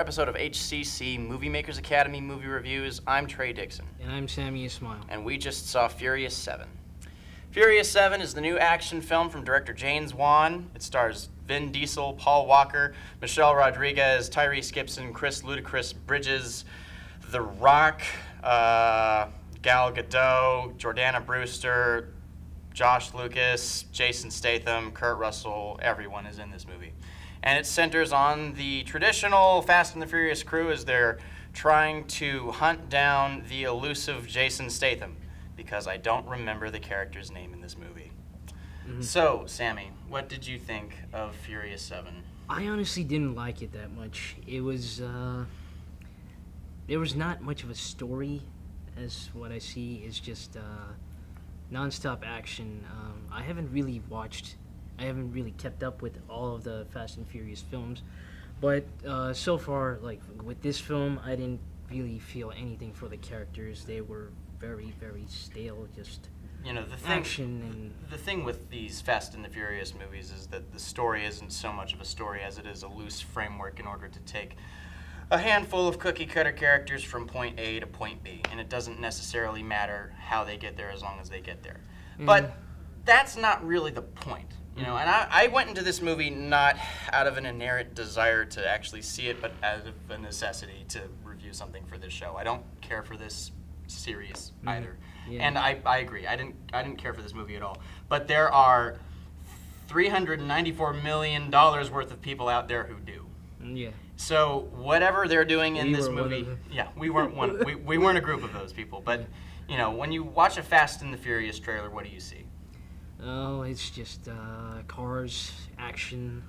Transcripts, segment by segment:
episode of HCC MovieMakers Academy Movie Reviews. I'm Trey, Dixon. And I'm Sami, Ismail. And we just saw Furious 7. Furious 7 is the new action film from director James Wan. It stars Vin Diesel, Paul Walker, Michelle Rodriguez, Tyrese Gibson, Chris Ludacris Bridges, The Rock, Gal Gadot, Jordana Brewster, Josh Lucas, Jason Statham, Kurt Russell. Everyone is in this movie. And it centers on the traditional Fast and the Furious crew as they're trying to hunt down the elusive Jason Statham, because I don't remember the character's name in this movie. Mm-hmm. So, Sami, what did you think of Furious 7? I honestly didn't like it that much. It was, there was not much of a story, as what I see is just non-stop action. I haven't really kept up with all of the Fast and Furious films, but so far, like with this film, I didn't really feel anything for the characters. They were very, very stale, just action. The thing with these Fast and the Furious movies is that the story isn't so much of a story as it is a loose framework in order to take a handful of cookie-cutter characters from point A to point B, and it doesn't necessarily matter how they get there as long as they get there. Mm. But that's not really the point. And I went into this movie not out of an inherent desire to actually see it, but out of a necessity to review something for this show. I don't care for this series either. Yeah. And I agree. I didn't care for this movie at all. But there are $394 million worth of people out there who do. Yeah. So whatever they're doing in this movie, we weren't one. we weren't a group of those people. But when you watch a Fast and the Furious trailer, what do you see? Oh, it's just cars, action,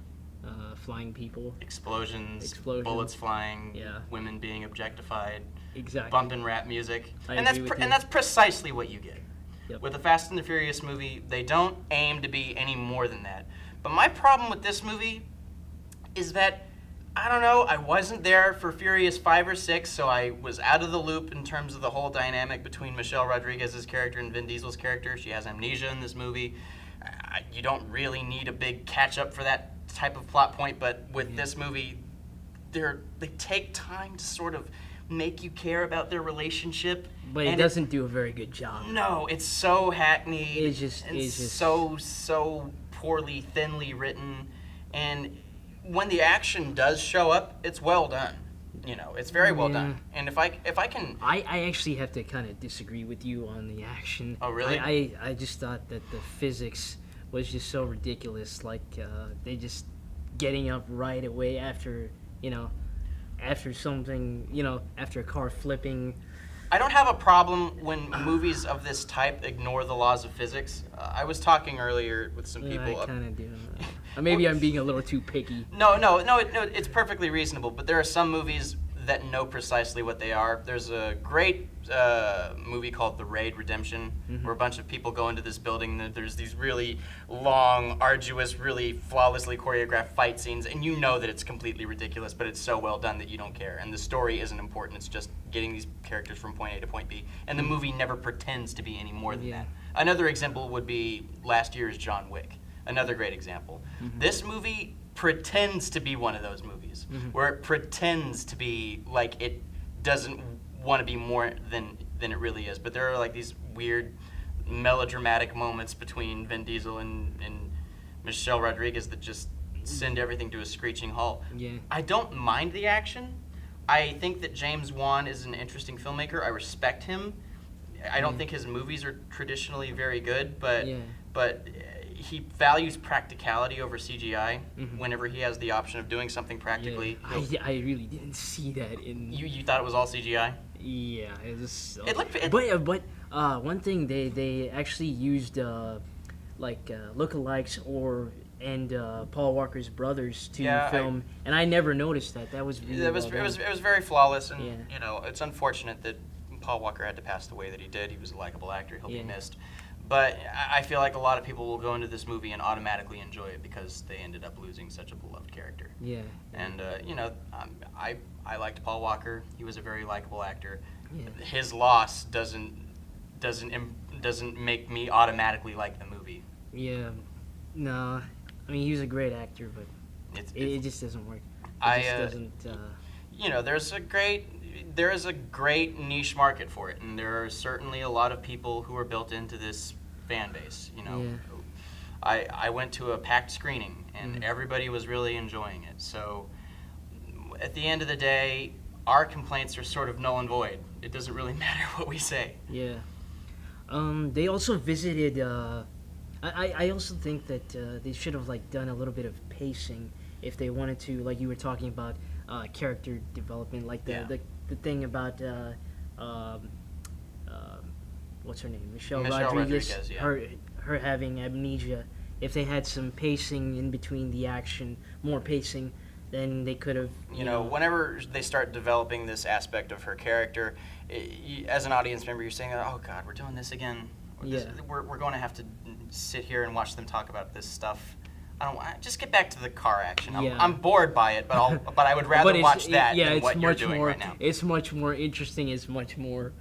flying people. Explosions, bullets flying, women being objectified, bumping rap music. And that's precisely what you get. Yep. With the Fast and the Furious movie, they don't aim to be any more than that. But my problem with this movie is that, I don't know, I wasn't there for Furious 5 or 6, so I was out of the loop in terms of the whole dynamic between Michelle Rodriguez's character and Vin Diesel's character. She has amnesia in this movie. You don't really need a big catch-up for that type of plot point, but with this movie, they take time to sort of make you care about their relationship. But it doesn't do a very good job. No, it's so hackneyed. It's just so poorly, thinly written, and when the action does show up, it's well done. It's very well done. And if I can... I actually have to kind of disagree with you on the action. Oh, really? I just thought that the physics was just so ridiculous. Like, they just getting up right away after something, after a car flipping. I don't have a problem when movies of this type ignore the laws of physics. I was talking earlier with some people. I kind of do. Maybe I'm being a little too picky. No, it's perfectly reasonable. But there are some movies that know precisely what they are. There's a great movie called The Raid Redemption, where a bunch of people go into this building. And there's these really long, arduous, really flawlessly choreographed fight scenes, and you know that it's completely ridiculous, but it's so well done that you don't care. And the story isn't important. It's just getting these characters from point A to point B. And the movie never pretends to be any more than that. Another example would be last year's John Wick. Another great example. This movie pretends to be one of those movies, where it pretends to be like it doesn't want to be more than it really is. But there are like these weird melodramatic moments between Vin Diesel and Michelle Rodriguez that just send everything to a screeching halt. Yeah. I don't mind the action. I think that James Wan is an interesting filmmaker. I respect him. I don't think his movies are traditionally very good, but he values practicality over CGI whenever he has the option of doing something practically. Yeah. I really didn't see that in... You thought it was all CGI? Yeah, it was... But one thing, they actually used lookalikes and Paul Walker's brothers to film, and I never noticed that. That was really it was very flawless, and it's unfortunate that Paul Walker had to pass the way that he did. He was a likable actor. He'll be missed. But I feel like a lot of people will go into this movie and automatically enjoy it because they ended up losing such a beloved character. Yeah. And I liked Paul Walker. He was a very likable actor. Yeah. His loss doesn't make me automatically like the movie. Yeah. No. I mean, he was a great actor, but it just doesn't work. you know, there is a great niche market for it, and there are certainly a lot of people who are built into this fan base. You know, I went to a packed screening, and everybody was really enjoying it. So at the end of the day, our complaints are sort of null and void. It doesn't really matter what we say. Yeah. They also visited. I also think that they should have like done a little bit of pacing if they wanted to, like you were talking about character development, like the thing about what's her name, Michelle Rodriguez, yeah. her having amnesia. If they had some pacing in between the action, more pacing, then they could have. You know, whenever they start developing this aspect of her character, as an audience member, you're saying, "Oh God, we're doing this again. We're going to have to sit here and watch them talk about this stuff. I don't want just get back to the car action. I'm bored by it, but I would rather watch that than what you're doing right now. It's much more interesting. It's much more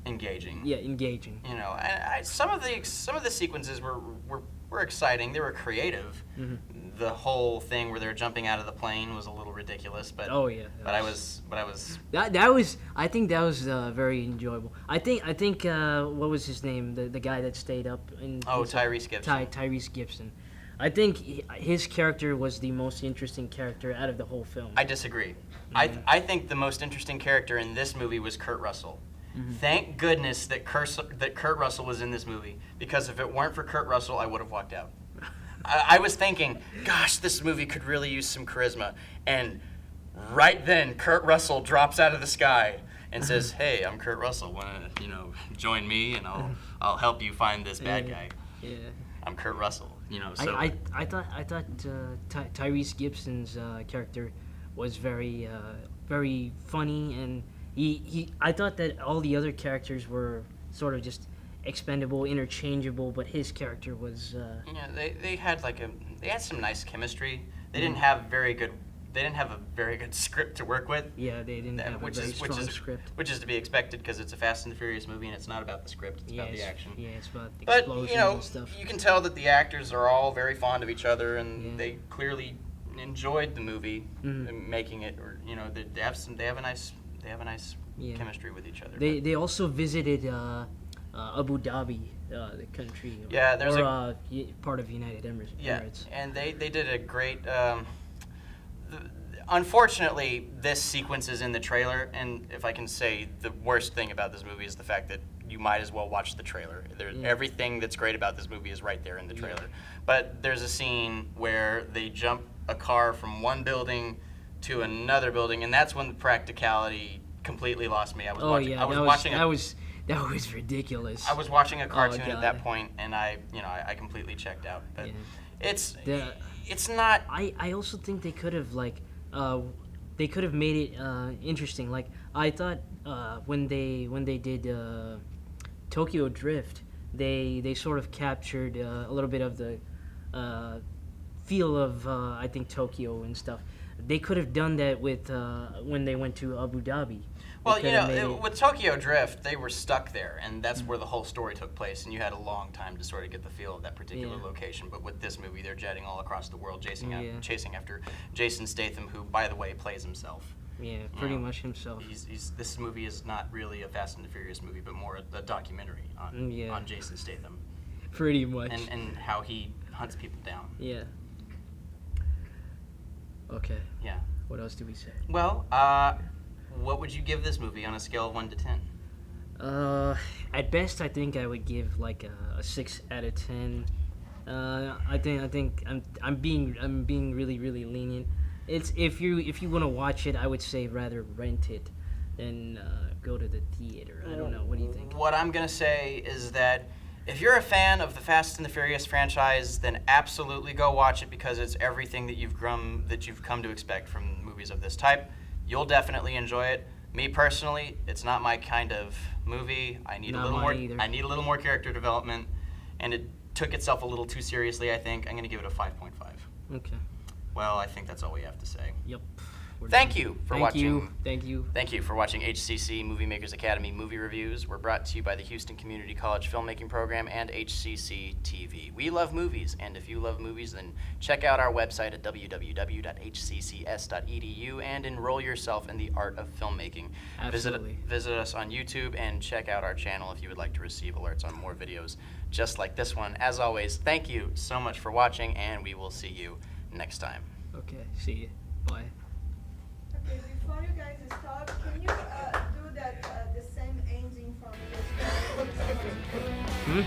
engaging. Yeah, engaging. You know, and some of the sequences were exciting. They were creative. Mm-hmm. The whole thing where they're jumping out of the plane was a little ridiculous, but I was I think that was very enjoyable. I think what was his name, the guy that stayed up in Tyrese Gibson. Tyrese Gibson. I think his character was the most interesting character out of the whole film. I disagree. I think the most interesting character in this movie was Kurt Russell. Mm-hmm. Thank goodness that Kurt Russell was in this movie, because if it weren't for Kurt Russell, I would have walked out. I was thinking, gosh, this movie could really use some charisma. And right then, Kurt Russell drops out of the sky and says, "Hey, I'm Kurt Russell. Want to, join me, and I'll help you find this bad guy." Yeah. I'm Kurt Russell. So I thought Tyrese Gibson's character was very very funny, and I thought that all the other characters were sort of just expendable, interchangeable, but his character was. They had some nice chemistry. They didn't have a very good script to work with. Yeah, they didn't have a very strong script. Which is to be expected, because it's a Fast and the Furious movie, and it's not about the script. It's about the action. Yeah, it's about the explosions and stuff. You can tell that the actors are all very fond of each other, and they clearly enjoyed the movie, and making it. Or they have a nice chemistry with each other. They also visited Abu Dhabi, the country. Yeah, there's part of United Emirates. Yeah, and they did a great. Unfortunately, this sequence is in the trailer, and if I can say, the worst thing about this movie is the fact that you might as well watch the trailer. Everything that's great about this movie is right there in the trailer. But there's a scene where they jump a car from one building to another building, and that's when the practicality completely lost me. That was ridiculous. I was watching a cartoon at that point, and I completely checked out. But it's not. I also think they could have made it interesting. Like, I thought when they did Tokyo Drift, they sort of captured a little bit of the feel of I think Tokyo and stuff. They could have done that with when they went to Abu Dhabi. Well, with Tokyo Drift, they were stuck there, and that's where the whole story took place, and you had a long time to sort of get the feel of that particular location. But with this movie, they're jetting all across the world, chasing after Jason Statham, who, by the way, plays himself. Yeah, pretty much himself. This movie is not really a Fast and the Furious movie, but more a documentary on Jason Statham. Pretty much. And how he hunts people down. Yeah. Okay. Yeah. What else do we say? Well, what would you give this movie on a scale of 1 to 10? At best, I think I would give like a 6 out of 10. I think I'm being really lenient. It's if you want to watch it, I would say rather rent it than go to the theater. I don't know. What do you think? What I'm gonna say is that if you're a fan of the Fast and the Furious franchise, then absolutely go watch it, because it's everything that you've come to expect from movies of this type. You'll definitely enjoy it. Me personally, it's not my kind of movie. I need a little more character development, and it took itself a little too seriously, I think. I'm going to give it a 5.5. Okay. Well, I think that's all we have to say. Yep. Thank you for watching. Thank you. Thank you for watching HCC MovieMakers Academy movie reviews. We're brought to you by the Houston Community College Filmmaking Program and HCC TV. We love movies, and if you love movies, then check out our website at www.hccs.edu and enroll yourself in the art of filmmaking. Absolutely. Visit us on YouTube and check out our channel if you would like to receive alerts on more videos just like this one. As always, thank you so much for watching, and we will see you next time. Okay, see you. Bye. Okay, before you guys start, can you do that the same ending for me as well? Hmm?